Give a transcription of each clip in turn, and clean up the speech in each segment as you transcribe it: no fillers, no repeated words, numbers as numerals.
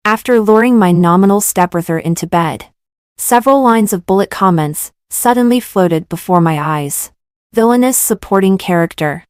After luring my nominal stepbrother into bed, several lines of bullet comments suddenly floated before my eyes. Villainous supporting character.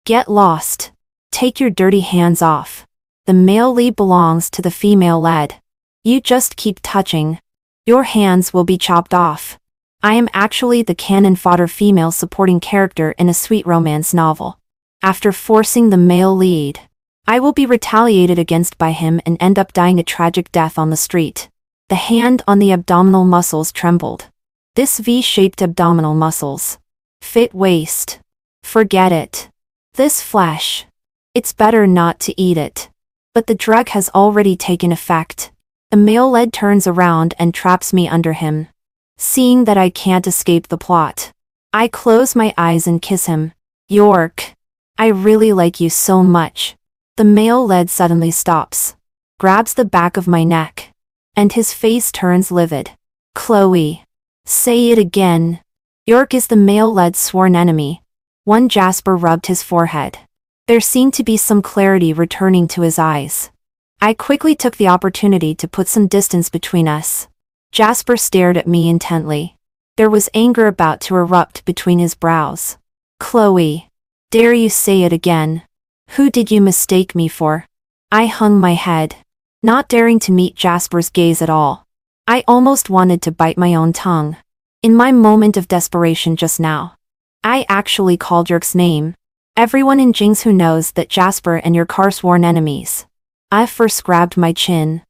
Get lost. Take your dirty hands off. The male lead belongs to the female lead. You just keep touching. Your hands will be chopped off. I am actually the cannon fodder female supporting character in a sweet romance novel. After forcing the male lead, I will be retaliated against by him and end up dying a tragic death on the street. The hand on the abdominal muscles trembled. This V-shaped abdominal muscles. Fit waist. Forget it. This flesh. It's better not to eat it. But the drug has already taken effect. The male lead turns around and traps me under him. Seeing that I can't escape the plot, I close my eyes and kiss him. York. I really like you so much. The male lead suddenly stops, grabs the back of my neck, and his face turns livid. Chloe. Say it again. York is the male lead's sworn enemy. One Jasper rubbed his forehead. There seemed to be some clarity returning to his eyes. I quickly took the opportunity to put some distance between us. Jasper stared at me intently. There was anger about to erupt between his brows. Chloe. Dare you say it again? Who did you mistake me for? I hung my head, not daring to meet Jasper's gaze at all. I almost wanted to bite my own tongue. In my moment of desperation just now, I actually called York's name. Everyone in Jingsu knows that Jasper and York are sworn enemies. I first grabbed my chin.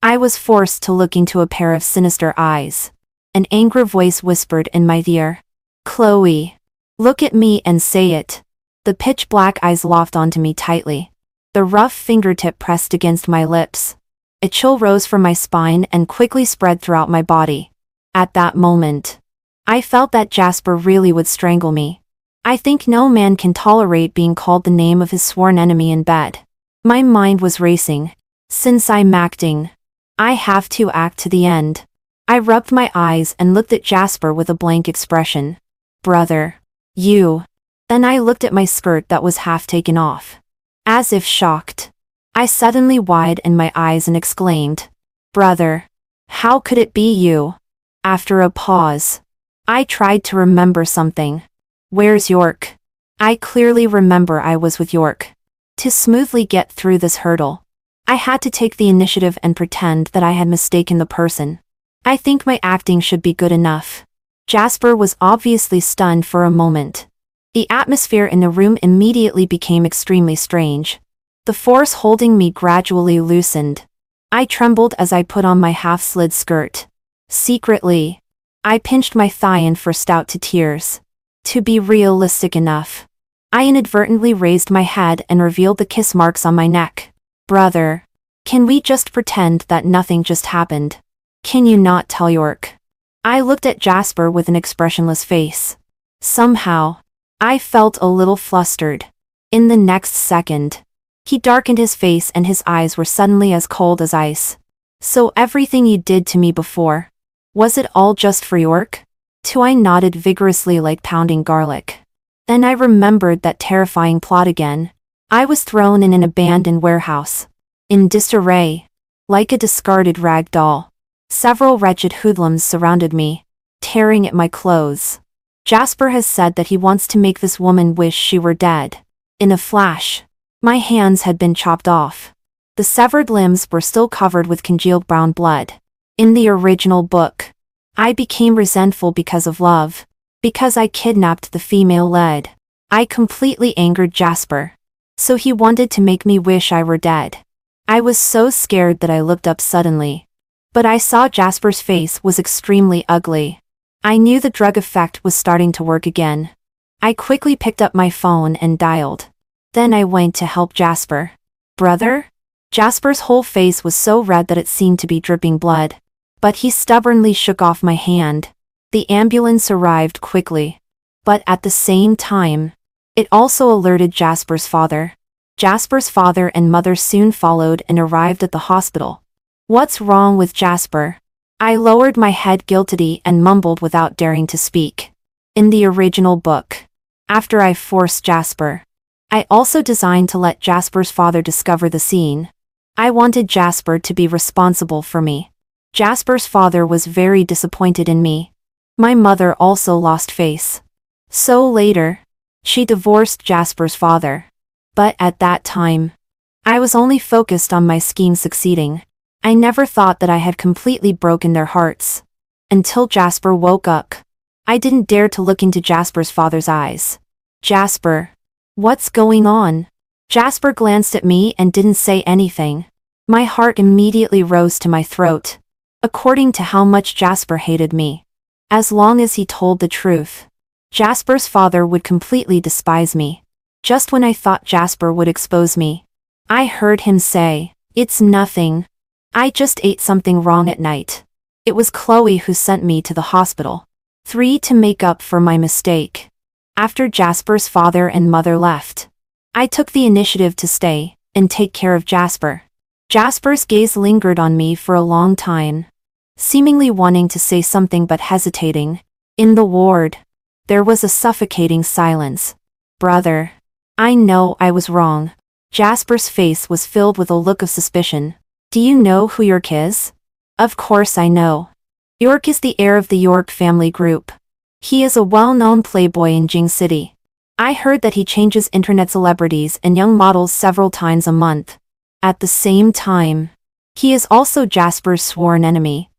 I was forced to look into a pair of sinister eyes. An angry voice whispered in my ear. Chloe. Look at me and say it. The pitch-black eyes locked onto me tightly. The rough fingertip pressed against my lips. A chill rose from my spine and quickly spread throughout my body. At that moment, I felt that Jasper really would strangle me. I think no man can tolerate being called the name of his sworn enemy in bed. My mind was racing. Since I'm acting, I have to act to the end. I rubbed my eyes and looked at Jasper with a blank expression. Brother. You. Then I looked at my skirt that was half taken off. As if shocked, I suddenly widened my eyes and exclaimed, Brother. How could it be you? After a pause, I tried to remember something. Where's York? I clearly remember I was with York. To smoothly get through this hurdle, I had to take the initiative and pretend that I had mistaken the person. I think my acting should be good enough. Jasper was obviously stunned for a moment. The atmosphere in the room immediately became extremely strange. The force holding me gradually loosened. I trembled as I put on my half-slid skirt. Secretly, I pinched my thigh and burst out to tears. To be realistic enough, I inadvertently raised my head and revealed the kiss marks on my neck. Brother, can we just pretend that nothing just happened? Can you not tell York? I looked at Jasper with an expressionless face. Somehow, I felt a little flustered. In the next second, he darkened his face and his eyes were suddenly as cold as ice. So everything you did to me before, was it all just for York? I nodded vigorously like pounding garlic. Then I remembered that terrifying plot again. I was thrown in an abandoned warehouse. In disarray, like a discarded rag doll. Several wretched hoodlums surrounded me, tearing at my clothes. Jasper has said that he wants to make this woman wish she were dead. In a flash, my hands had been chopped off. The severed limbs were still covered with congealed brown blood. In the original book, I became resentful because of love. Because I kidnapped the female lead. I completely angered Jasper. So he wanted to make me wish I were dead. I was so scared that I looked up suddenly. But I saw Jasper's face was extremely ugly. I knew the drug effect was starting to work again. I quickly picked up my phone and dialed. Then I went to help Jasper. Brother? Jasper's whole face was so red that it seemed to be dripping blood. But he stubbornly shook off my hand. The ambulance arrived quickly. But at the same time, it also alerted Jasper's father. Jasper's father and mother soon followed and arrived at the hospital. What's wrong with Jasper? I lowered my head guiltily and mumbled without daring to speak. In the original book, after I forced Jasper, I also designed to let Jasper's father discover the scene. I wanted Jasper to be responsible for me. Jasper's father was very disappointed in me. My mother also lost face. So later, she divorced Jasper's father. But at that time, I was only focused on my scheme succeeding. I never thought that I had completely broken their hearts. Until Jasper woke up. I didn't dare to look into Jasper's father's eyes. Jasper. What's going on? Jasper glanced at me and didn't say anything. My heart immediately rose to my throat. According to how much Jasper hated me. As long as he told the truth, Jasper's father would completely despise me. Just when I thought Jasper would expose me, I heard him say, "It's nothing. I just ate something wrong at night." It was Chloe who sent me to the hospital. 3 to make up for my mistake. After Jasper's father and mother left, I took the initiative to stay and take care of Jasper. Jasper's gaze lingered on me for a long time, seemingly wanting to say something but hesitating. In the ward, there was a suffocating silence. "Brother, I know I was wrong." Jasper's face was filled with a look of suspicion. "Do you know who York is?" "Of course I know. York is the heir of the York family group. He is a well-known playboy in Jing City. I heard that he changes internet celebrities and young models several times a month. At the same time, he is also Jasper's sworn enemy."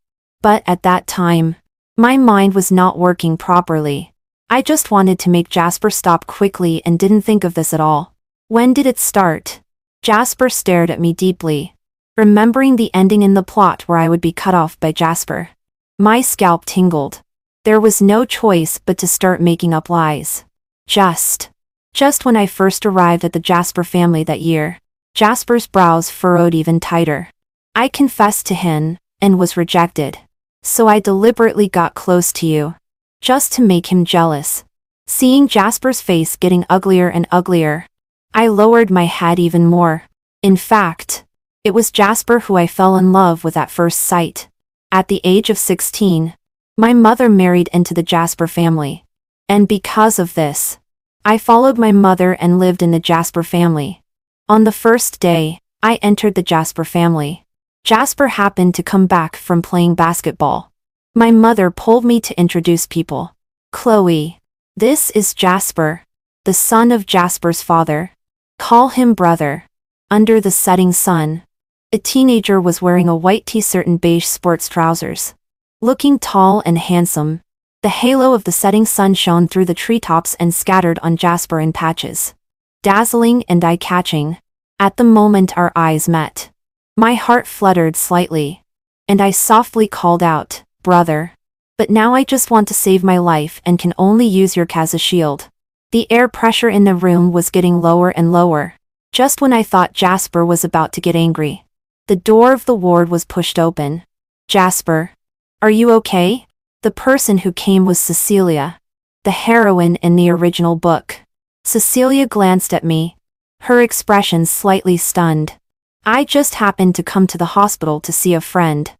But at that time, my mind was not working properly. I just wanted to make Jasper stop quickly and didn't think of this at all. "When did it start?" Jasper stared at me deeply, remembering the ending in the plot where I would be cut off by Jasper. My scalp tingled. There was no choice but to start making up lies. Just when I first arrived at the Jasper family that year, Jasper's brows furrowed even tighter. I confessed to him, and was rejected. So I deliberately got close to you, just to make him jealous. Seeing Jasper's face getting uglier and uglier, I lowered my head even more. In fact, it was Jasper who I fell in love with at first sight. At the age of 16, my mother married into the Jasper family. And because of this, I followed my mother and lived in the Jasper family. On the first day, I entered the Jasper family. Jasper happened to come back from playing basketball. My mother pulled me to introduce people. "Chloe, this is Jasper, the son of Jasper's father. Call him brother." Under the setting sun, a teenager was wearing a white t-shirt and beige sports trousers. Looking tall and handsome, the halo of the setting sun shone through the treetops and scattered on Jasper in patches. Dazzling and eye-catching. At the moment our eyes met, my heart fluttered slightly, and I softly called out, "Brother." But now I just want to save my life and can only use your as a shield. The air pressure in the room was getting lower and lower. Just when I thought Jasper was about to get angry, the door of the ward was pushed open. "Jasper, are you okay?" The person who came was Cecilia, the heroine in the original book. Cecilia glanced at me, her expression slightly stunned. "I just happened to come to the hospital to see a friend.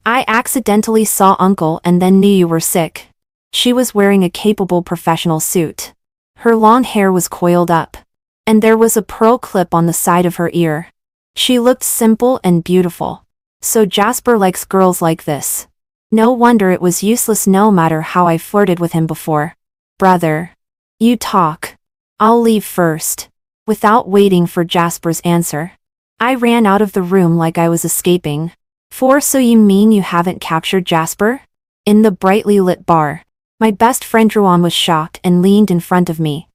I accidentally saw Uncle and then knew you were sick." She was wearing a capable professional suit. Her long hair was coiled up, and there was a pearl clip on the side of her ear. She looked simple and beautiful. So Jasper likes girls like this. No wonder it was useless no matter how I flirted with him before. "Brother, you talk. I'll leave first." Without waiting for Jasper's answer, I ran out of the room like I was escaping. So you mean you haven't captured Jasper?" In the brightly lit bar, my best friend Ruan was shocked and leaned in front of me.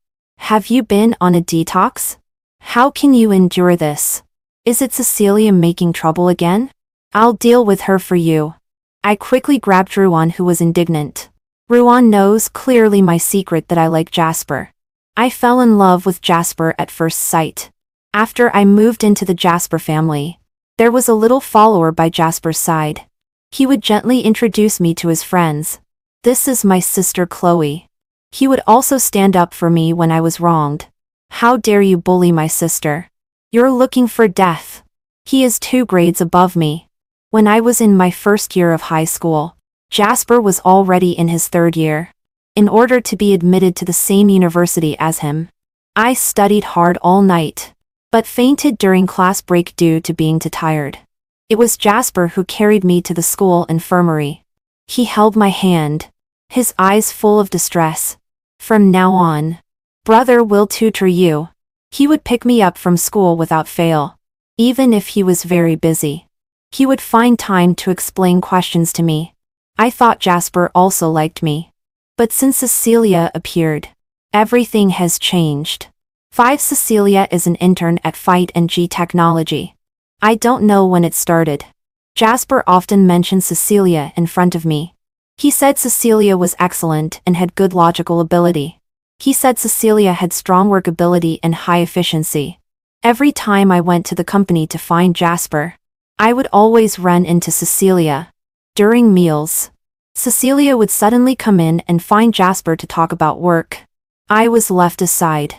"Have you been on a detox? How can you endure this? Is it Cecilia making trouble again? I'll deal with her for you." I quickly grabbed Ruan, who was indignant. Ruan knows clearly my secret that I like Jasper. I fell in love with Jasper at first sight. After I moved into the Jasper family, there was a little follower by Jasper's side. He would gently introduce me to his friends. "This is my sister Chloe." He would also stand up for me when I was wronged. "How dare you bully my sister? You're looking for death." He is 2 grades above me. When I was in my first year of high school, Jasper was already in his 3rd year. In order to be admitted to the same university as him, I studied hard all night. but fainted during class break due to being too tired. It was Jasper who carried me to the school infirmary. He held my hand, his eyes full of distress. From now on, brother will tutor you. He would pick me up from school without fail. Even if he was very busy, he would find time to explain questions to me. I thought Jasper also liked me. But since Cecilia appeared, everything has changed. 5 Cecilia is an intern at Fight and G Technology. I don't know when it started. Jasper often mentioned Cecilia in front of me. He said Cecilia was excellent and had good logical ability. He said Cecilia had strong work ability and high efficiency. Every time I went to the company to find Jasper, I would always run into Cecilia. During meals, Cecilia would suddenly come in and find Jasper to talk about work. I was left aside,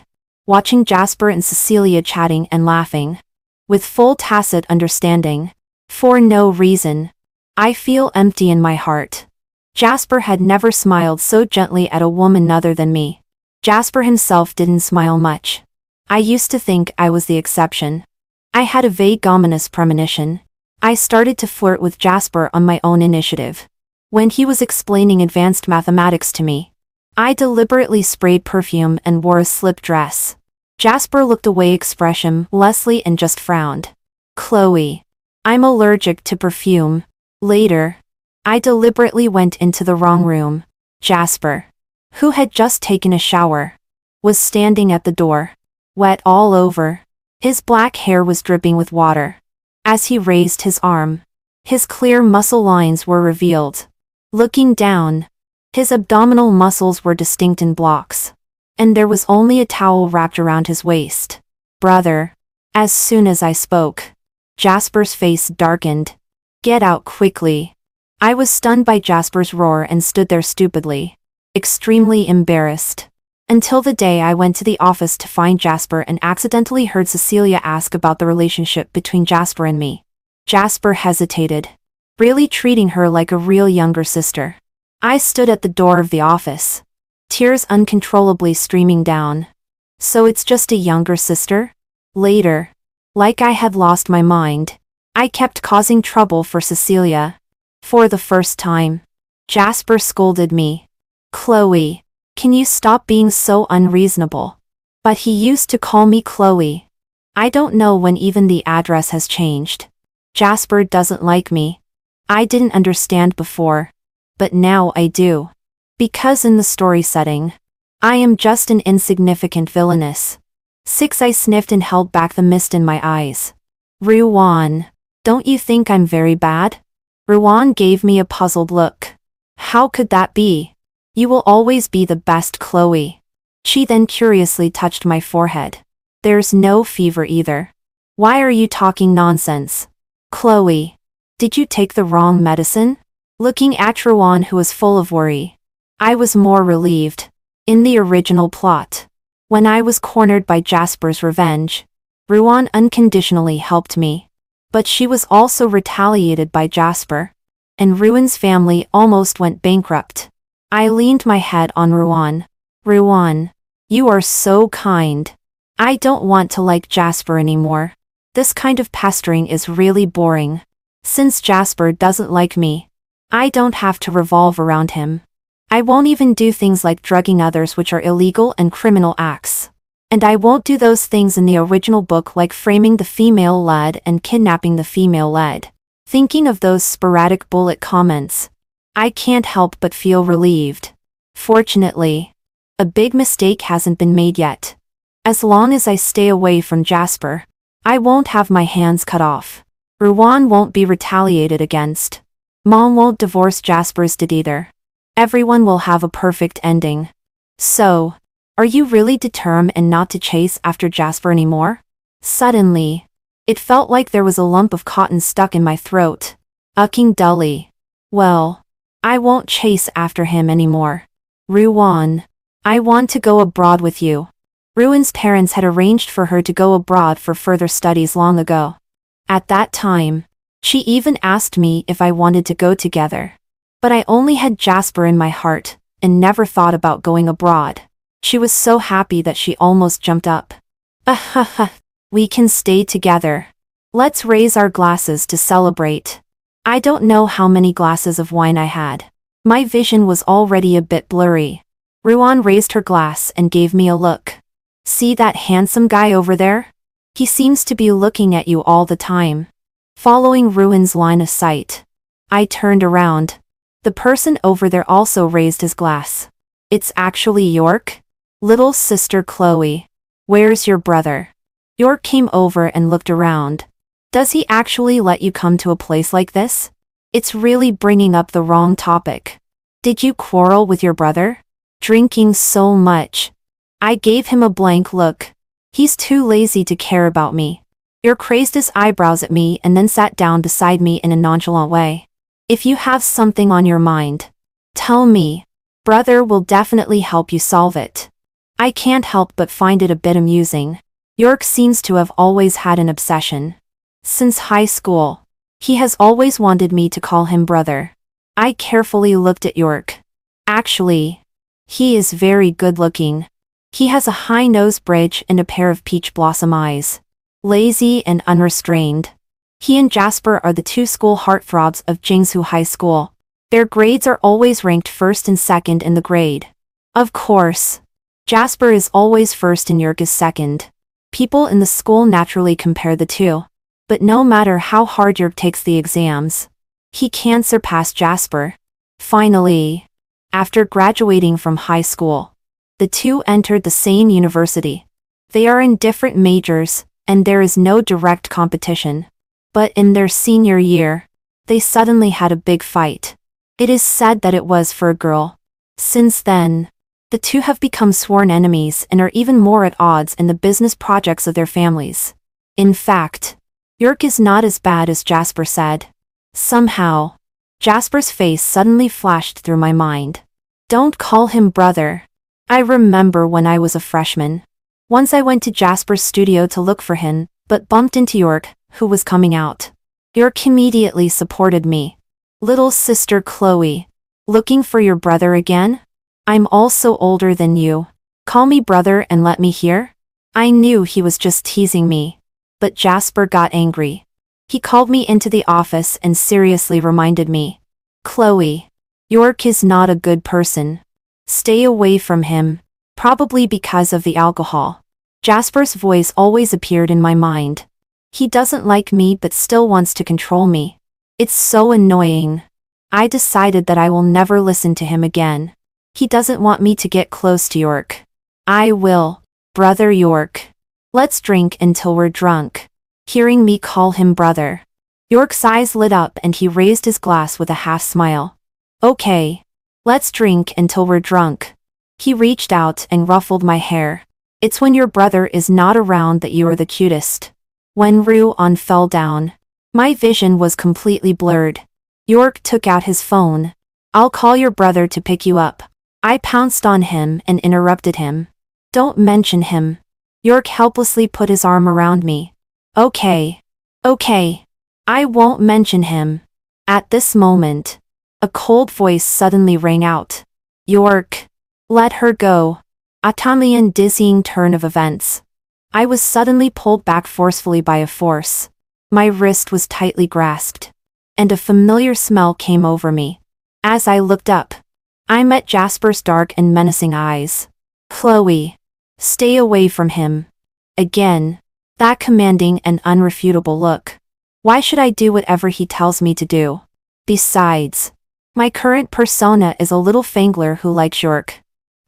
watching Jasper and Cecilia chatting and laughing, with full tacit understanding. For no reason, I feel empty in my heart. Jasper had never smiled so gently at a woman other than me. Jasper himself didn't smile much. I used to think I was the exception. I had a vague ominous premonition. I started to flirt with Jasper on my own initiative. When he was explaining advanced mathematics to me, I deliberately sprayed perfume and wore a slip dress. Jasper looked away expressionlessly and just frowned. Chloe, I'm allergic to perfume. Later, I deliberately went into the wrong room. Jasper, who had just taken a shower, was standing at the door, wet all over. His black hair was dripping with water. As he raised his arm, his clear muscle lines were revealed. Looking down, his abdominal muscles were distinct in blocks, and there was only a towel wrapped around his waist. Brother. As soon as I spoke, Jasper's face darkened. Get out quickly. I was stunned by Jasper's roar and stood there stupidly, extremely embarrassed. Until the day I went to the office to find Jasper and accidentally heard Cecilia ask about the relationship between Jasper and me. Jasper hesitated, really treating her like a real younger sister. I stood at the door of the office, tears uncontrollably streaming down. So it's just a younger sister? Later, like I had lost my mind, I kept causing trouble for Cecilia. For the first time, Jasper scolded me. Chloe, can you stop being so unreasonable? But he used to call me Chloe. I don't know when even the address has changed. Jasper doesn't like me. I didn't understand before, but now I do. Because in the story setting, I am just an insignificant villainess. 6 I sniffed and held back the mist in my eyes. Ruan, don't you think I'm very bad? Ruan gave me a puzzled look. How could that be? You will always be the best, Chloe. She then curiously touched my forehead. There's no fever either. Why are you talking nonsense? Chloe, did you take the wrong medicine? Looking at Ruan, who was full of worry, I was more relieved. In the original plot, when I was cornered by Jasper's revenge, Ruan unconditionally helped me. But she was also retaliated by Jasper, and Ruan's family almost went bankrupt. I leaned my head on Ruan. Ruan, you are so kind. I don't want to like Jasper anymore. This kind of pestering is really boring. Since Jasper doesn't like me, I don't have to revolve around him. I won't even do things like drugging others, which are illegal and criminal acts. And I won't do those things in the original book like framing the female lead and kidnapping the female lead. Thinking of those sporadic bullet comments, I can't help but feel relieved. Fortunately, a big mistake hasn't been made yet. As long as I stay away from Jasper, I won't have my hands cut off. Ruan won't be retaliated against. Mom won't divorce Jasper's did either. Everyone will have a perfect ending. So, are you really determined not to chase after Jasper anymore? Suddenly, it felt like there was a lump of cotton stuck in my throat. Ucking dully. Well, I won't chase after him anymore. Ruan, I want to go abroad with you. Ruan's parents had arranged for her to go abroad for further studies long ago. At that time, she even asked me if I wanted to go together. But I only had Jasper in my heart, and never thought about going abroad. She was so happy that she almost jumped up. We can stay together. Let's raise our glasses to celebrate. I don't know how many glasses of wine I had. My vision was already a bit blurry. Ruan raised her glass and gave me a look. See that handsome guy over there? He seems to be looking at you all the time. Following Ruan's line of sight, I turned around. The person over there also raised his glass. It's actually York? Little sister Chloe. Where's your brother? York came over and looked around. Does he actually let you come to a place like this? It's really bringing up the wrong topic. Did you quarrel with your brother? Drinking so much. I gave him a blank look. He's too lazy to care about me. York raised his eyebrows at me and then sat down beside me in a nonchalant way. If you have something on your mind, tell me. Brother will definitely help you solve it. I can't help but find it a bit amusing. York seems to have always had an obsession. Since high school, he has always wanted me to call him brother. I carefully looked at York. Actually, he is very good-looking. He has a high nose bridge and a pair of peach blossom eyes. Lazy and unrestrained. He and Jasper are the two school heartthrobs of Jingsu High School. Their grades are always ranked first and second in the grade. Of course, Jasper is always first and York is second. People in the school naturally compare the two. But no matter how hard York takes the exams, he can't surpass Jasper. Finally, after graduating from high school, the two entered the same university. They are in different majors, and there is no direct competition. But in their senior year, they suddenly had a big fight. It is said that it was for a girl. Since then, the two have become sworn enemies and are even more at odds in the business projects of their families. In fact, York is not as bad as Jasper said. Somehow, Jasper's face suddenly flashed through my mind. Don't call him brother. I remember when I was a freshman. Once I went to Jasper's studio to look for him, but bumped into York, who was coming out. York immediately supported me. Little sister Chloe. Looking for your brother again? I'm also older than you. Call me brother and let me hear? I knew he was just teasing me. But Jasper got angry. He called me into the office and seriously reminded me. Chloe, York is not a good person. Stay away from him. Probably because of the alcohol. Jasper's voice always appeared in my mind. He doesn't like me but still wants to control me. It's so annoying. I decided that I will never listen to him again. He doesn't want me to get close to York. I will. Brother York. Let's drink until we're drunk. Hearing me call him brother, York's eyes lit up and he raised his glass with a half smile. Okay. Let's drink until we're drunk. He reached out and ruffled my hair. It's when your brother is not around that you are the cutest. When Ruan fell down, my vision was completely blurred. York took out his phone. I'll call your brother to pick you up. I pounced on him and interrupted him. Don't mention him. York helplessly put his arm around me. Okay. Okay. I won't mention him. At this moment, a cold voice suddenly rang out. York. Let her go. A Italian dizzying turn of events. I was suddenly pulled back forcefully by a force. My wrist was tightly grasped. And a familiar smell came over me. As I looked up, I met Jasper's dark and menacing eyes. Chloe. Stay away from him. Again, that commanding and unrefutable look. Why should I do whatever he tells me to do? Besides, my current persona is a little fangler who likes York.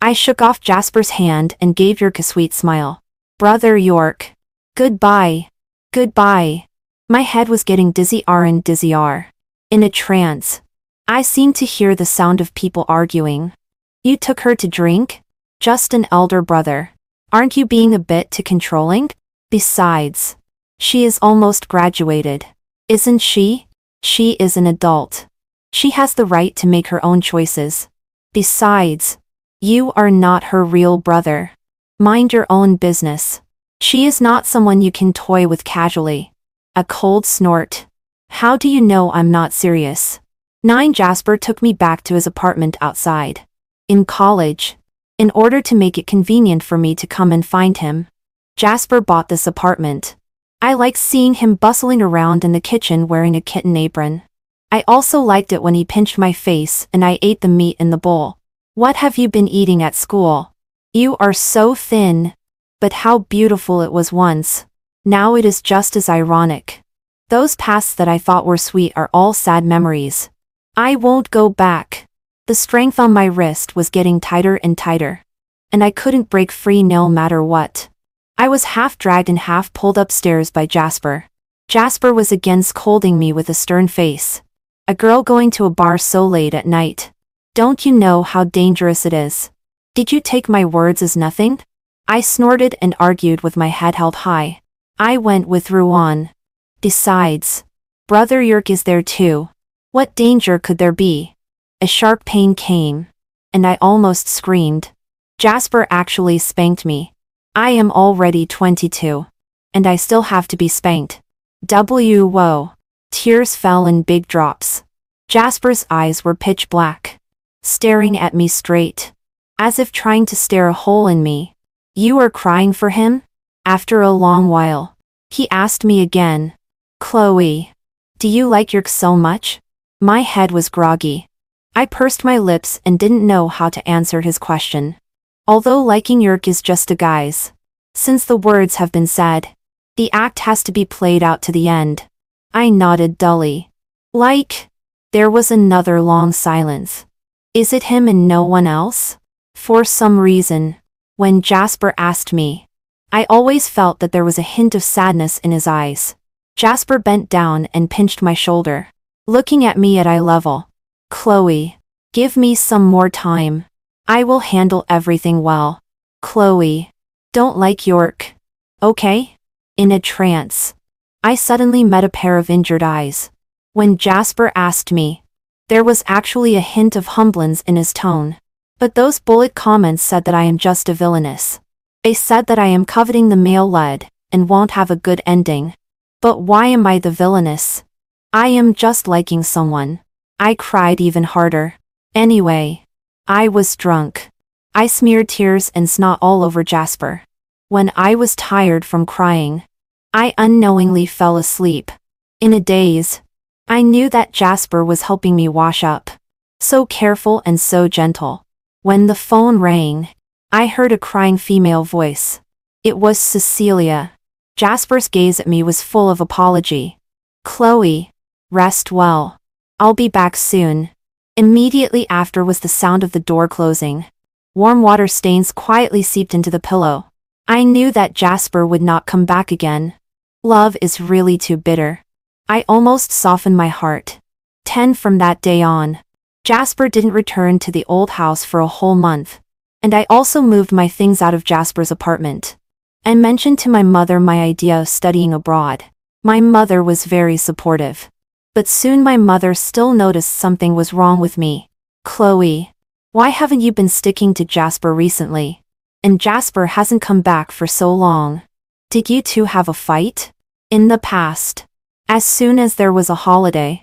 I shook off Jasper's hand and gave York a sweet smile. Brother York. Goodbye. Goodbye. My head was getting dizzy and dizzy. In a trance, I seemed to hear the sound of people arguing. You took her to drink? Just an elder brother. Aren't you being a bit too controlling? Besides, she is almost graduated. Isn't she? She is an adult. She has the right to make her own choices. Besides, you are not her real brother. Mind your own business. She is not someone you can toy with casually. A cold snort. How do you know I'm not serious? Jasper took me back to his apartment outside. In college. In order to make it convenient for me to come and find him. Jasper bought this apartment. I liked seeing him bustling around in the kitchen wearing a kitten apron. I also liked it when he pinched my face and I ate the meat in the bowl. What have you been eating at school? You are so thin. But how beautiful it was once. Now it is just as ironic. Those pasts that I thought were sweet are all sad memories. I won't go back. The strength on my wrist was getting tighter and tighter. And I couldn't break free no matter what. I was half dragged and half pulled upstairs by Jasper. Jasper was again scolding me with a stern face. A girl going to a bar so late at night. Don't you know how dangerous it is? Did you take my words as nothing? I snorted and argued with my head held high. I went with Ruan. Besides, Brother Yerk is there too. What danger could there be? A sharp pain came. And I almost screamed. Jasper actually spanked me. I am already 22. And I still have to be spanked. Whoa. Tears fell in big drops. Jasper's eyes were pitch black. Staring at me straight. As if trying to stare a hole in me. You are crying for him? After a long while. He asked me again. Chloe. Do you like Yerk so much? My head was groggy. I pursed my lips and didn't know how to answer his question. Although liking Yerk is just a guise. Since the words have been said. The act has to be played out to the end. I nodded dully. Like? There was another long silence. Is it him and no one else? For some reason, when Jasper asked me, I always felt that there was a hint of sadness in his eyes. Jasper bent down and pinched my shoulder, looking at me at eye level. Chloe, give me some more time. I will handle everything well. Chloe, don't like Yerk. Okay? In a trance. I suddenly met a pair of injured eyes. When Jasper asked me, there was actually a hint of humblance in his tone. But those bullet comments said that I am just a villainess. They said that I am coveting the male lead, and won't have a good ending. But why am I the villainess? I am just liking someone. I cried even harder. Anyway, I was drunk. I smeared tears and snot all over Jasper. When I was tired from crying, I unknowingly fell asleep. In a daze, I knew that Jasper was helping me wash up. So careful and so gentle. When the phone rang, I heard a crying female voice. It was Cecilia. Jasper's gaze at me was full of apology. Chloe, rest well. I'll be back soon. Immediately after was the sound of the door closing. Warm water stains quietly seeped into the pillow. I knew that Jasper would not come back again. Love is really too bitter. I almost softened my heart. 10 from that day on. Jasper didn't return to the old house for a whole month. And I also moved my things out of Jasper's apartment. I mentioned to my mother my idea of studying abroad. My mother was very supportive. But soon my mother still noticed something was wrong with me. Chloe, why haven't you been sticking to Jasper recently? And Jasper hasn't come back for so long. Did you two have a fight? In the past, as soon as there was a holiday,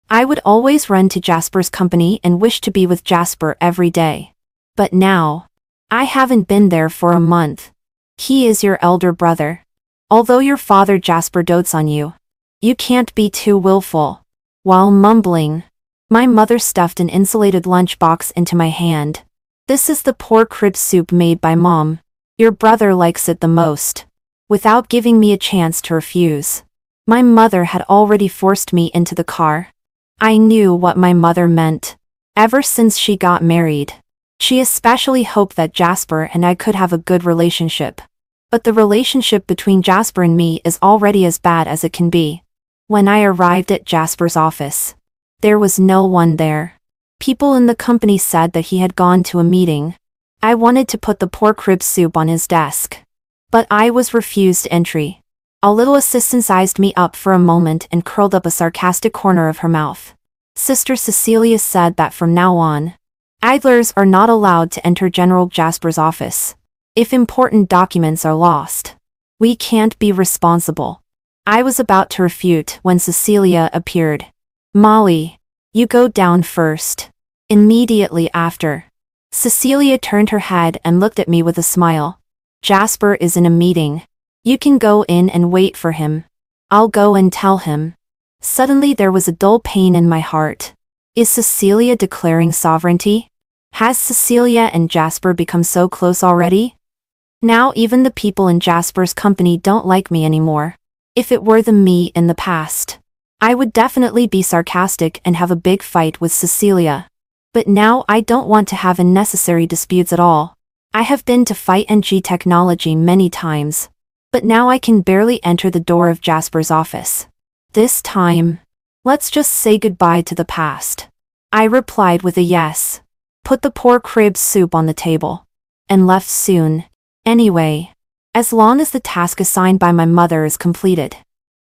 I would always run to Jasper's company and wish to be with Jasper every day. But now, I haven't been there for a month. He is your elder brother. Although your father Jasper dotes on you, you can't be too willful. While mumbling, my mother stuffed an insulated lunchbox into my hand. This is the pork rib soup made by Mom. Your brother likes it the most. Without giving me a chance to refuse, my mother had already forced me into the car. I knew what my mother meant. Ever since she got married, she especially hoped that Jasper and I could have a good relationship. But the relationship between Jasper and me is already as bad as it can be. When I arrived at Jasper's office, there was no one there. People in the company said that he had gone to a meeting. I wanted to put the pork rib soup on his desk, but I was refused entry. A little assistant sized me up for a moment and curled up a sarcastic corner of her mouth. Sister Cecilia said that from now on, idlers are not allowed to enter General Jasper's office. If important documents are lost, we can't be responsible. I was about to refute when Cecilia appeared. Molly, you go down first. Immediately after, Cecilia turned her head and looked at me with a smile. Jasper is in a meeting. You can go in and wait for him. I'll go and tell him. Suddenly there was a dull pain in my heart. Is Cecilia declaring sovereignty? Has Cecilia and Jasper become so close already? Now even the people in Jasper's company don't like me anymore. If it were the me in the past, I would definitely be sarcastic and have a big fight with Cecilia. But now I don't want to have unnecessary disputes at all. I have been to Fight and G Technology many times. But now I can barely enter the door of Jasper's office. This time, let's just say goodbye to the past. I replied with a yes. Put the pork rib soup on the table. And left soon. Anyway, as long as the task assigned by my mother is completed.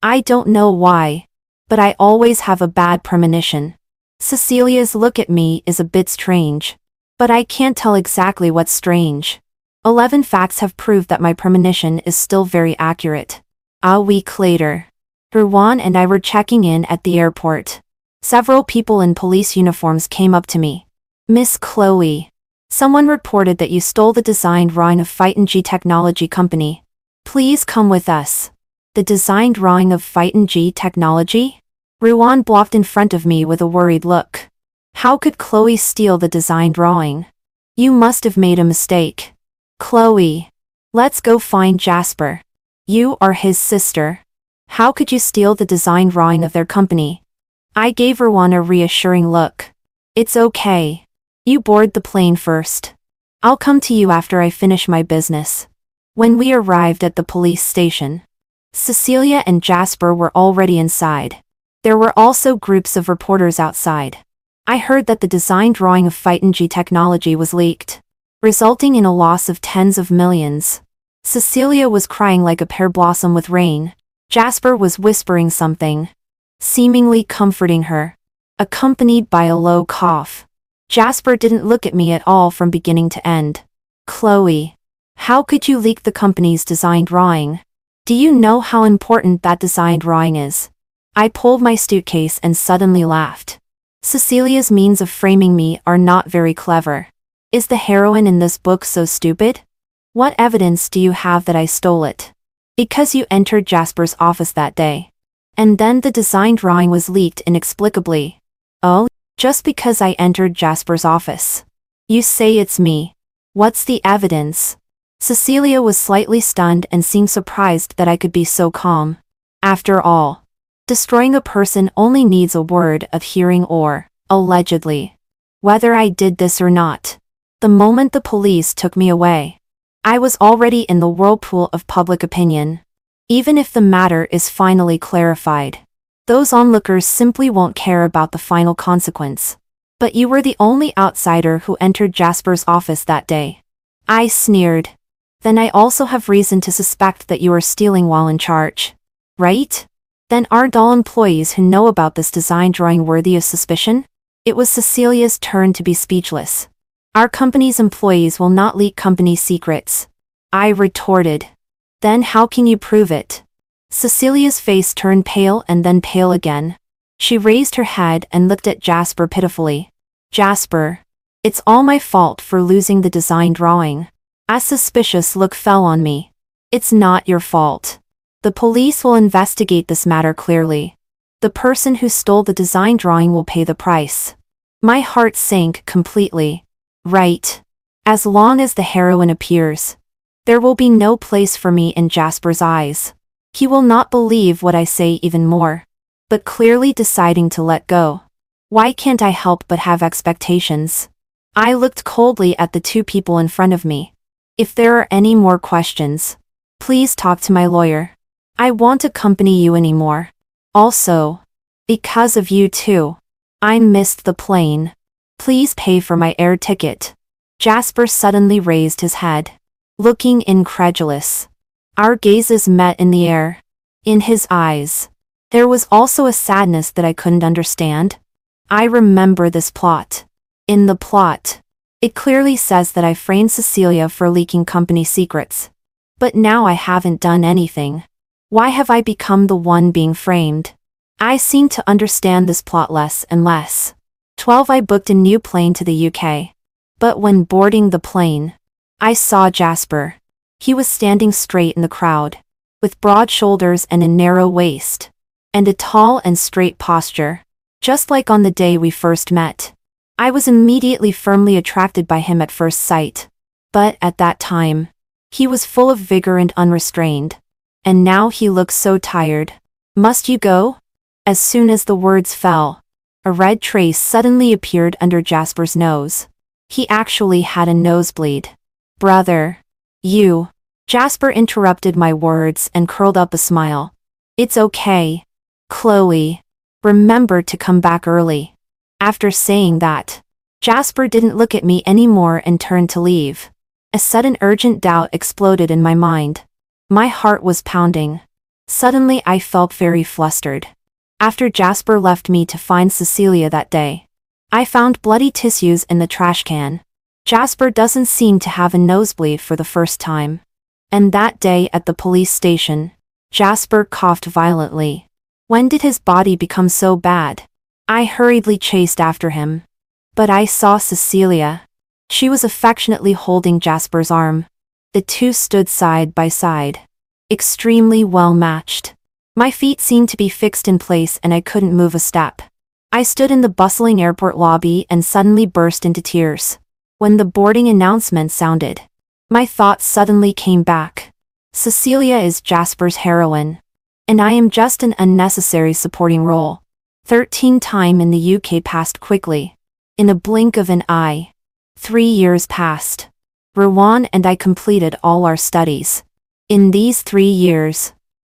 I don't know why, but I always have a bad premonition. Cecilia's look at me is a bit strange. But I can't tell exactly what's strange. 11 facts have proved that my premonition is still very accurate. A week later, Ruan and I were checking in at the airport. Several people in police uniforms came up to me. Miss Chloe, someone reported that you stole the design drawing of Fight and G Technology Company. Please come with us. The design drawing of Fight and G Technology? Ruan blocked in front of me with a worried look. How could Chloe steal the design drawing? You must have made a mistake. Chloe, let's go find Jasper. You are his sister. How could you steal the design drawing of their company? I gave Ruan a reassuring look. It's okay. You board the plane first. I'll come to you after I finish my business. When we arrived at the police station, Cecilia and Jasper were already inside. There were also groups of reporters outside. I heard that the design drawing of Fight and G Technology was leaked, resulting in a loss of tens of millions. Cecilia was crying like a pear blossom with rain. Jasper was whispering something, seemingly comforting her, accompanied by a low cough. Jasper didn't look at me at all from beginning to end. Chloe, how could you leak the company's design drawing? Do you know how important that design drawing is? I pulled my suitcase and suddenly laughed. Cecilia's means of framing me are not very clever. Is the heroine in this book so stupid? What evidence do you have that I stole it? Because you entered Jasper's office that day. And then the design drawing was leaked inexplicably. Oh, just because I entered Jasper's office. You say it's me. What's the evidence? Cecilia was slightly stunned and seemed surprised that I could be so calm. After all, destroying a person only needs a word of hearing or, allegedly. Whether I did this or not. The moment the police took me away, I was already in the whirlpool of public opinion. Even if the matter is finally clarified, those onlookers simply won't care about the final consequence. But you were the only outsider who entered Jasper's office that day. I sneered. Then I also have reason to suspect that you are stealing while in charge. Right? Then are dull employees who know about this design drawing worthy of suspicion? It was Cecilia's turn to be speechless. Our company's employees will not leak company secrets. I retorted. Then how can you prove it? Cecilia's face turned pale and then pale again. She raised her head and looked at Jasper pitifully. Jasper, it's all my fault for losing the design drawing. A suspicious look fell on me. It's not your fault. The police will investigate this matter clearly. The person who stole the design drawing will pay the price. My heart sank completely. Right. As long as the heroine appears, there will be no place for me in Jasper's eyes. He will not believe what I say even more. But clearly deciding to let go. Why can't I help but have expectations? I looked coldly at the two people in front of me. If there are any more questions, please talk to my lawyer. I won't accompany you anymore. Also, because of you too, I missed the plane. Please pay for my air ticket. Jasper suddenly raised his head, looking incredulous. Our gazes met in the air. In his eyes, there was also a sadness that I couldn't understand. I remember this plot. In the plot, it clearly says that I framed Cecilia for leaking company secrets. But now I haven't done anything. Why have I become the one being framed? I seem to understand this plot less and less. 12 I booked a new plane to the UK. But when boarding the plane, I saw Jasper. He was standing straight in the crowd. with broad shoulders and a narrow waist, and a tall and straight posture, just like on the day we first met. I was immediately firmly attracted by him at first sight. But at that time, he was full of vigor and unrestrained. And now he looks so tired. Must you go? As soon as the words fell, a red trace suddenly appeared under Jasper's nose. He actually had a nosebleed. Brother. You. Jasper interrupted my words and curled up a smile. It's okay. Chloe. Remember to come back early. After saying that, Jasper didn't look at me anymore and turned to leave. A sudden urgent doubt exploded in my mind. My heart was pounding. Suddenly I felt very flustered. After Jasper left me to find Cecilia that day, I found bloody tissues in the trash can. Jasper doesn't seem to have a nosebleed for the first time. And that day at the police station, Jasper coughed violently. When did his body become so bad? I hurriedly chased after him. But I saw Cecilia. She was affectionately holding Jasper's arm. The two stood side by side. Extremely well matched. My feet seemed to be fixed in place and I couldn't move a step. I stood in the bustling airport lobby and suddenly burst into tears. When the boarding announcement sounded, my thoughts suddenly came back. Cecilia is Jasper's heroine. And I am just an unnecessary supporting role. 13 time in the UK passed quickly. In a blink of an eye. 3 years passed. Rowan and I completed all our studies. In these 3 years,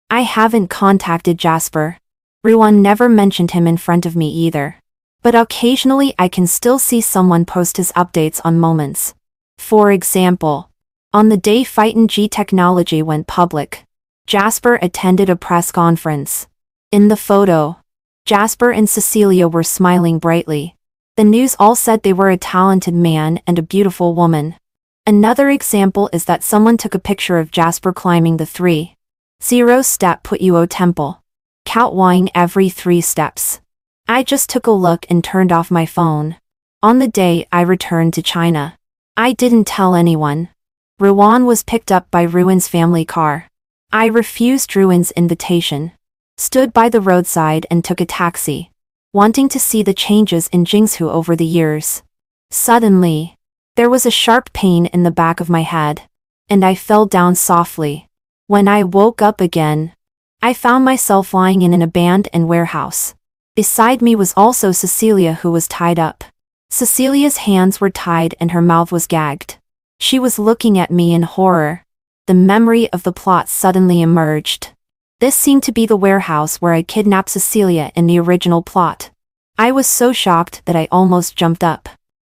I haven't contacted Jasper. Rowan never mentioned him in front of me either. But occasionally I can still see someone post his updates on moments. For example, on the day Fightin' G technology went public, Jasper attended a press conference. In the photo, Jasper and Cecilia were smiling brightly. The news all said they were a talented man and a beautiful woman. Another example is that someone took a picture of Jasper climbing the 3-0 step Puyo temple. Counting every 3 steps. I just took a look and turned off my phone. On the day I returned to China, I didn't tell anyone. Rowan was picked up by Ruin's family car. I refused Ruin's invitation, stood by the roadside and took a taxi, wanting to see the changes in Jingsu over the years. Suddenly, there was a sharp pain in the back of my head, and I fell down softly. When I woke up again, I found myself lying in an abandoned warehouse. Beside me was also Cecilia, who was tied up. Cecilia's hands were tied and her mouth was gagged. She was looking at me in horror. The memory of the plot suddenly emerged. This seemed to be the warehouse where I kidnapped Cecilia in the original plot. I was so shocked that I almost jumped up.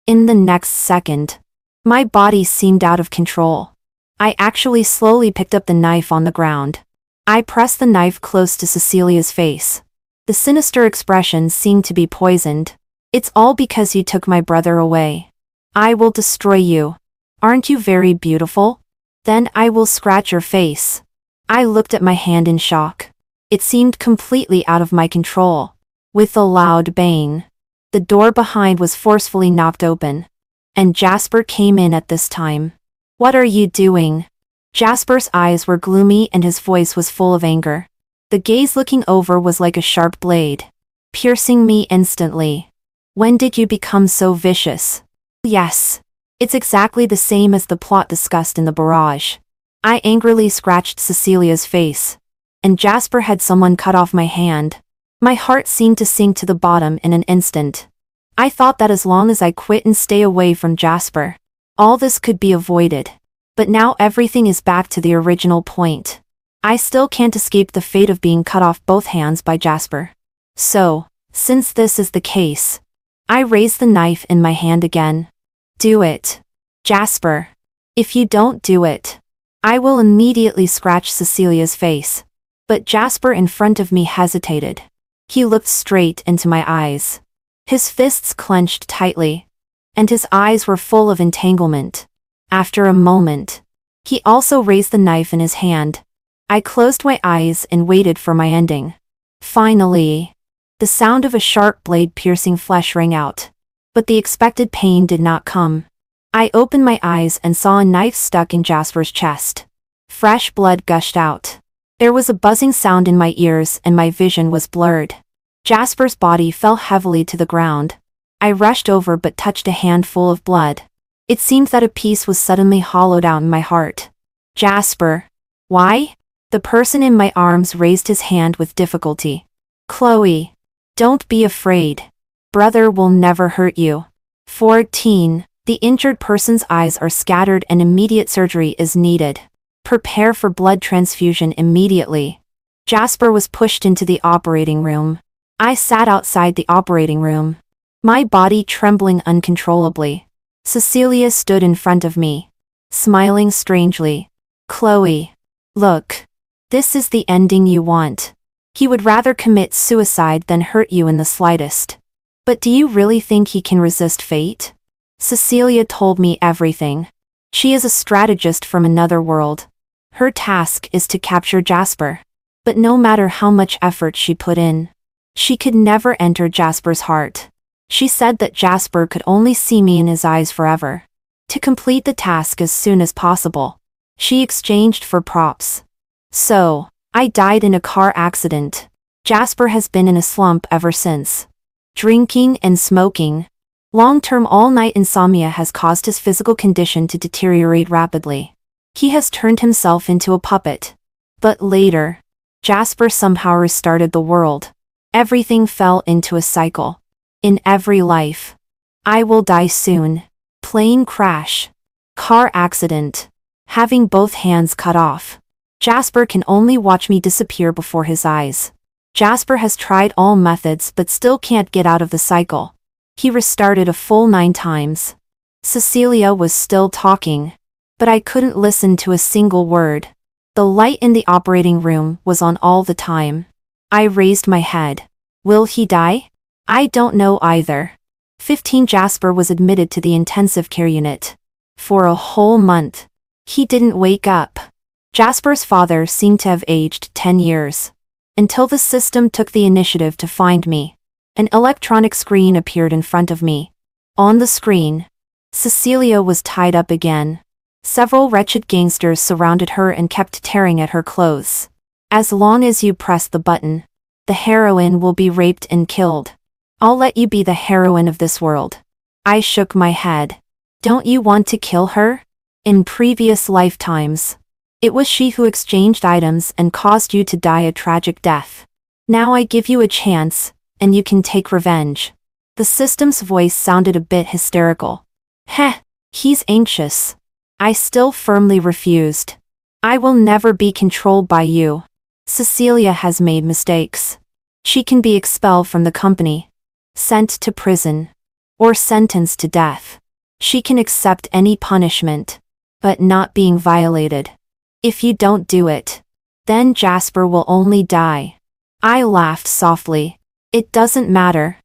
In the next second, my body seemed out of control. I actually slowly picked up the knife on the ground. I pressed the knife close to Cecilia's face. The sinister expression seemed to be poisoned. It's all because you took my brother away. I will destroy you. Aren't you very beautiful? Then I will scratch your face. I looked at my hand in shock. It seemed completely out of my control. With a loud bang, the door behind was forcefully knocked open. And Jasper came in at this time. What are you doing? Jasper's eyes were gloomy and his voice was full of anger. The gaze looking over was like a sharp blade, piercing me instantly. When did you become so vicious? Yes. It's exactly the same as the plot discussed in the barrage. I angrily scratched Cecilia's face. And Jasper had someone cut off my hand. My heart seemed to sink to the bottom in an instant. I thought that as long as I quit and stay away from Jasper, all this could be avoided. But now everything is back to the original point. I still can't escape the fate of being cut off both hands by Jasper. So, since this is the case, I raised the knife in my hand again. Do it, Jasper. If you don't do it, I will immediately scratch Cecilia's face. But Jasper in front of me hesitated. He looked straight into my eyes. His fists clenched tightly, and his eyes were full of entanglement. After a moment, he also raised the knife in his hand. I closed my eyes and waited for my ending. Finally, the sound of a sharp blade piercing flesh rang out. But the expected pain did not come. I opened my eyes and saw a knife stuck in Jasper's chest. Fresh blood gushed out. There was a buzzing sound in my ears and my vision was blurred. Jasper's body fell heavily to the ground. I rushed over but touched a handful of blood. It seemed that a piece was suddenly hollowed out in my heart. Jasper. Why? The person in my arms raised his hand with difficulty. Chloe. Don't be afraid. Brother will never hurt you. 14. The injured person's eyes are scattered and immediate surgery is needed. Prepare for blood transfusion immediately. Jasper was pushed into the operating room. I sat outside the operating room, my body trembling uncontrollably. Cecilia stood in front of me, smiling strangely. Chloe. Look. This is the ending you want. He would rather commit suicide than hurt you in the slightest. But do you really think he can resist fate? Cecilia told me everything. She is a strategist from another world. Her task is to capture Jasper. But no matter how much effort she put in, she could never enter Jasper's heart. She said that Jasper could only see me in his eyes forever. To complete the task as soon as possible, she exchanged for props. So, I died in a car accident. Jasper has been in a slump ever since. Drinking and smoking. Long-term all-night insomnia has caused his physical condition to deteriorate rapidly. He has turned himself into a puppet. But later, Jasper somehow restarted the world. Everything fell into a cycle. In every life. I will die soon. Plane crash. Car accident. Having both hands cut off. Jasper can only watch me disappear before his eyes. Jasper has tried all methods but still can't get out of the cycle. He restarted a full 9 times. Cecilia was still talking. But I couldn't listen to a single word. The light in the operating room was on all the time. I raised my head. Will he die? I don't know either. 15. Jasper was admitted to the intensive care unit. For a whole month. He didn't wake up. Jasper's father seemed to have aged 10 years. Until the system took the initiative to find me. An electronic screen appeared in front of me. On the screen, Cecilia was tied up again. Several wretched gangsters surrounded her and kept tearing at her clothes. As long as you press the button, the heroine will be raped and killed. I'll let you be the heroine of this world. I shook my head. Don't you want to kill her? In previous lifetimes, it was she who exchanged items and caused you to die a tragic death. Now I give you a chance, and you can take revenge. The system's voice sounded a bit hysterical. Heh, he's anxious. I still firmly refused. I will never be controlled by you. Cecilia has made mistakes. She can be expelled from the company, sent to prison, or sentenced to death. She can accept any punishment, but not being violated. If you don't do it, then Jasper will only die. I laughed softly. It doesn't matter.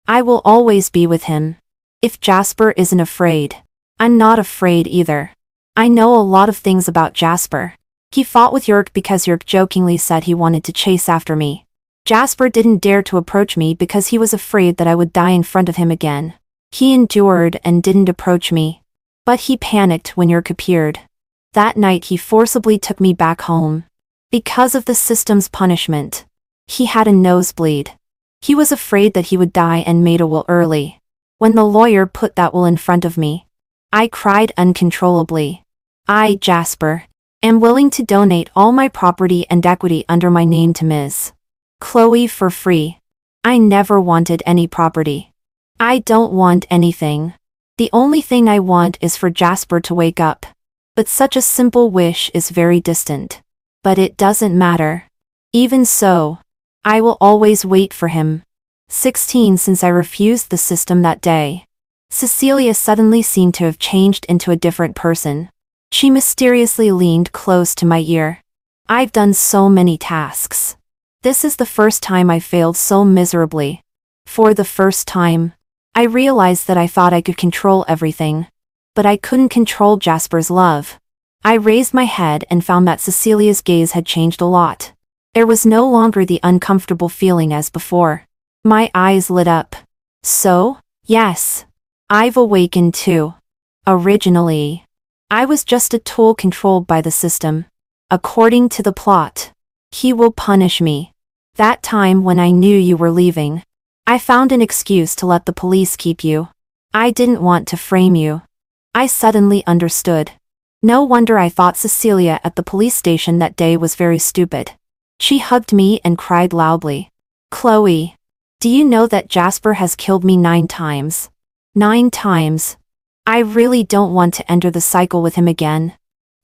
I will always be with him. If Jasper isn't afraid, I'm not afraid either. I know a lot of things about Jasper. He fought with Yerk because Yerk jokingly said he wanted to chase after me. Jasper didn't dare to approach me because he was afraid that I would die in front of him again. He endured and didn't approach me. But he panicked when Yerk appeared. That night he forcibly took me back home. Because of the system's punishment, he had a nosebleed. He was afraid that he would die and made a will early. When the lawyer put that will in front of me, I cried uncontrollably. I, Jasper, am willing to donate all my property and equity under my name to Ms. Chloe for free. I never wanted any property. I don't want anything. The only thing I want is for Jasper to wake up. But such a simple wish is very distant. But it doesn't matter. Even so, I will always wait for him. 16. Since I refused the system that day, Cecilia suddenly seemed to have changed into a different person. She mysteriously leaned close to my ear. I've done so many tasks. This is the first time I failed so miserably. For the first time, I realized that I thought I could control everything. But I couldn't control Jasper's love. I raised my head and found that Cecilia's gaze had changed a lot. There was no longer the uncomfortable feeling as before. My eyes lit up. So, yes, I've awakened too. Originally, I was just a tool controlled by the system. According to the plot, He will punish me. That time when I knew you were leaving, I found an excuse to let the police keep you. I didn't want to frame you. I suddenly understood. No wonder I thought Cecilia at the police station that day was very stupid. She hugged me and cried loudly. Chloe, do you know that Jasper has killed me 9 times? 9 times. I really don't want to enter the cycle with him again.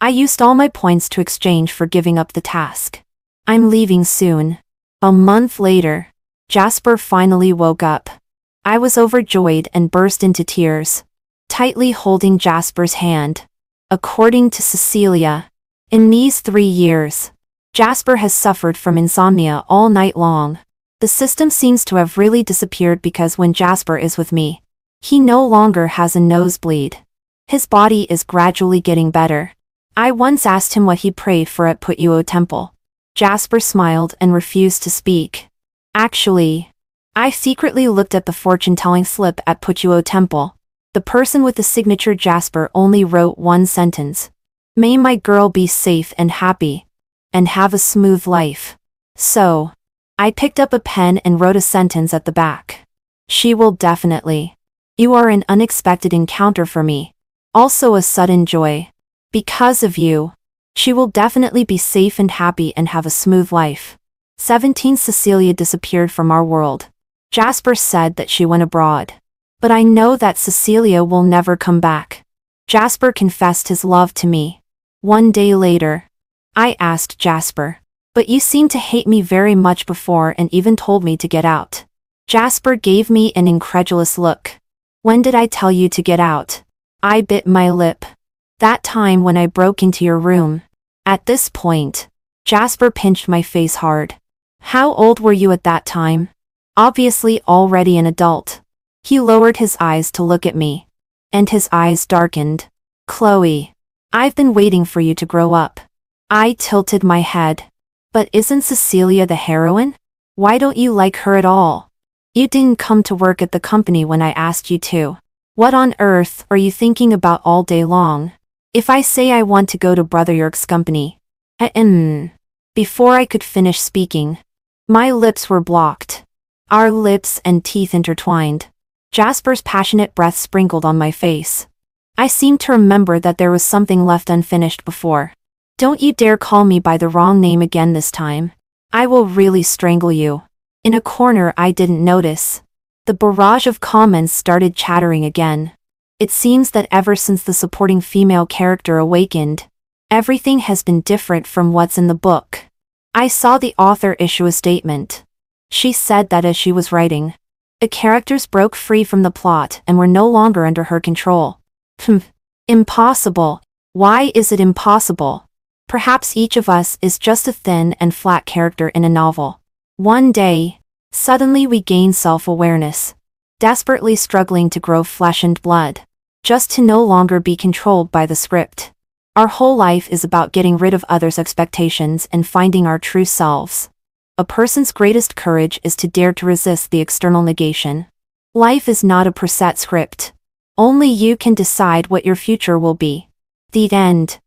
I used all my points to exchange for giving up the task. I'm leaving soon. A month later, Jasper finally woke up. I was overjoyed and burst into tears, tightly holding Jasper's hand. According to Cecilia, in these 3 years, Jasper has suffered from insomnia all night long. The system seems to have really disappeared because when Jasper is with me, he no longer has a nosebleed. His body is gradually getting better. I once asked him what he prayed for at Putuo Temple. Jasper smiled and refused to speak. Actually, I secretly looked at the fortune-telling slip at Putuo Temple. The person with the signature Jasper only wrote 1 sentence. May my girl be safe and happy, and have a smooth life. So, I picked up a pen and wrote a sentence at the back. She will definitely. You are an unexpected encounter for me. Also a sudden joy. Because of you, she will definitely be safe and happy and have a smooth life. 17 Cecilia disappeared from our world. Jasper said that she went abroad. But I know that Cecilia will never come back. Jasper confessed his love to me. 1 day later, I asked Jasper, but you seemed to hate me very much before and even told me to get out. Jasper gave me an incredulous look. When did I tell you to get out? I bit my lip. That time when I broke into your room. At this point, Jasper pinched my face hard. How old were you at that time? Obviously already an adult. He lowered his eyes to look at me. And his eyes darkened. Chloe, I've been waiting for you to grow up. I tilted my head. But isn't Cecilia the heroine? Why don't you like her at all? You didn't come to work at the company when I asked you to. What on earth are you thinking about all day long? If I say I want to go to Brother York's company. Before I could finish speaking, my lips were blocked. Our lips and teeth intertwined. Jasper's passionate breath sprinkled on my face. I seemed to remember that there was something left unfinished before. Don't you dare call me by the wrong name again this time. I will really strangle you. In a corner I didn't notice. The barrage of comments started chattering again. It seems that ever since the supporting female character awakened, everything has been different from what's in the book. I saw the author issue a statement. She said that as she was writing, the characters broke free from the plot and were no longer under her control. Impossible. Why is it impossible? Perhaps each of us is just a thin and flat character in a novel. One day, suddenly we gain self-awareness, desperately struggling to grow flesh and blood, just to no longer be controlled by the script. Our whole life is about getting rid of others' expectations and finding our true selves. A person's greatest courage is to dare to resist the external negation. Life is not a preset script. Only you can decide what your future will be. The end.